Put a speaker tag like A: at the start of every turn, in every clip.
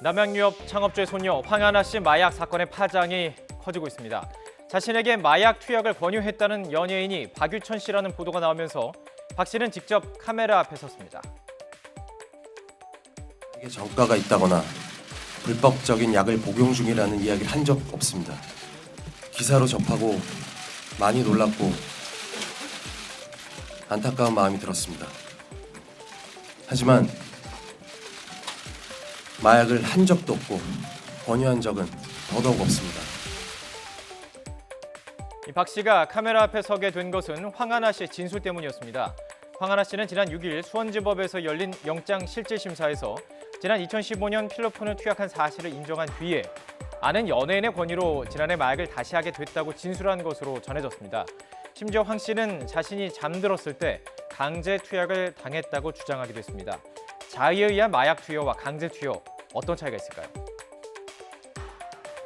A: 남양유업 창업주의 손녀 황하나 씨 마약 사건의 파장이 커지고 있습니다. 자신에게 마약 투약을 권유했다는 연예인이 박유천 씨라는 보도가 나오면서 박 씨는 직접 카메라 앞에 섰습니다.
B: 이게 정가가 있다거나 불법적인 약을 복용 중이라는 이야기를 한 적 없습니다. 기사로 접하고 많이 놀랐고 안타까운 마음이 들었습니다. 하지만 마약을 한 적도 없고 권유한 적은 더더욱 없습니다.
A: 박 씨가 카메라 앞에 서게 된 것은 황하나 씨의 진술 때문이었습니다. 황하나 씨는 지난 6일 수원지법에서 열린 영장실질심사에서 지난 2015년 필로폰을 투약한 사실을 인정한 뒤에 아는 연예인의 권유로 지난해 마약을 다시 하게 됐다고 진술한 것으로 전해졌습니다. 심지어 황 씨는 자신이 잠들었을 때 강제 투약을 당했다고 주장하기도 했습니다. 자의에 의한 마약 투여와 강제 투여, 어떤 차이가 있을까요?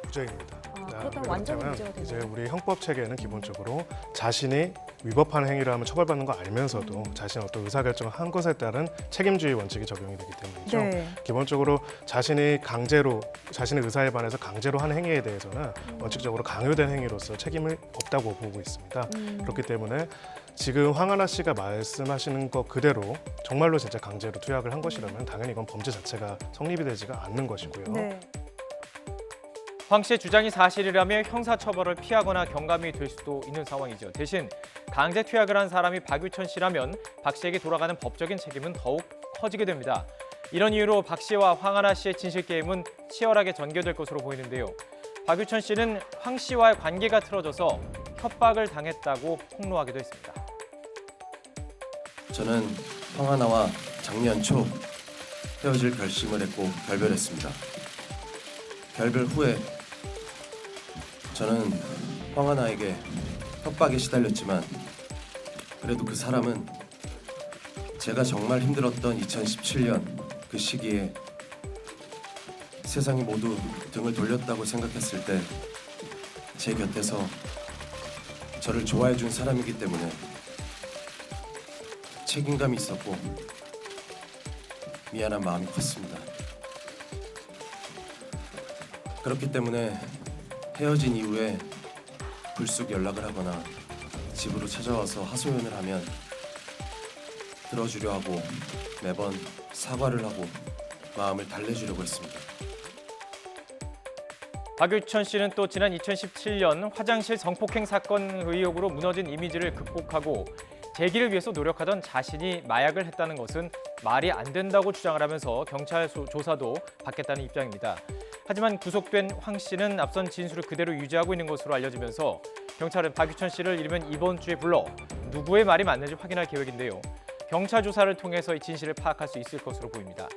C: 무죄입니다.
D: 그렇다면 완전히 무죄가 되나요?
C: 이제 우리 형법 체계는 기본적으로 자신이 위법한 행위를 하면 처벌받는 거 알면서도 자신의 어떤 의사결정을 한 것에 따른 책임주의 원칙이 적용이 되기 때문이죠.
D: 네.
C: 기본적으로 자신이 강제로 자신의 의사에 반해서 강제로 한 행위에 대해서는 원칙적으로 강요된 행위로서 책임을 없다고 보고 있습니다. 그렇기 때문에 지금 황하나 씨가 말씀하시는 것 그대로 정말로 진짜 강제로 투약을 한 것이라면 당연히 이건 범죄 자체가 성립이 되지가 않는 것이고요.
D: 네.
A: 황 씨의 주장이 사실이라며 형사처벌을 피하거나 경감이 될 수도 있는 상황이죠. 대신 강제 투약을 한 사람이 박유천 씨라면 박 씨에게 돌아가는 법적인 책임은 더욱 커지게 됩니다. 이런 이유로 박 씨와 황하나 씨의 진실 게임은 치열하게 전개될 것으로 보이는데요. 박유천 씨는 황 씨와의 관계가 틀어져서 협박을 당했다고 폭로하기도 했습니다.
B: 저는 황하나와 작년 초 헤어질 결심을 했고 결별했습니다. 결별 후에 저는 황하나에게 협박에 시달렸지만 그래도 그 사람은 제가 정말 힘들었던 2017년 그 시기에 세상이 모두 등을 돌렸다고 생각했을 때 제 곁에서 저를 좋아해 준 사람이기 때문에 책임감이 있었고 미안한 마음이 컸습니다. 그렇기 때문에 헤어진 이후에 불쑥 연락을 하거나 집으로 찾아와서 하소연을 하면 들어주려 하고 매번 사과를 하고 마음을 달래주려고 했습니다.
A: 박유천 씨는 또 지난 2017년 화장실 성폭행 사건 의혹으로 무너진 이미지를 극복하고 재기를 위해서 노력하던 자신이 마약을 했다는 것은 말이 안 된다고 주장을 하면서 경찰 조사도 받겠다는 입장입니다. 하지만 구속된 황 씨는 앞선 진술을 그대로 유지하고 있는 것으로 알려지면서 경찰은 박유천 씨를 이르면 이번 주에 불러 누구의 말이 맞는지 확인할 계획인데요. 경찰 조사를 통해서 이 진실을 파악할 수 있을 것으로 보입니다.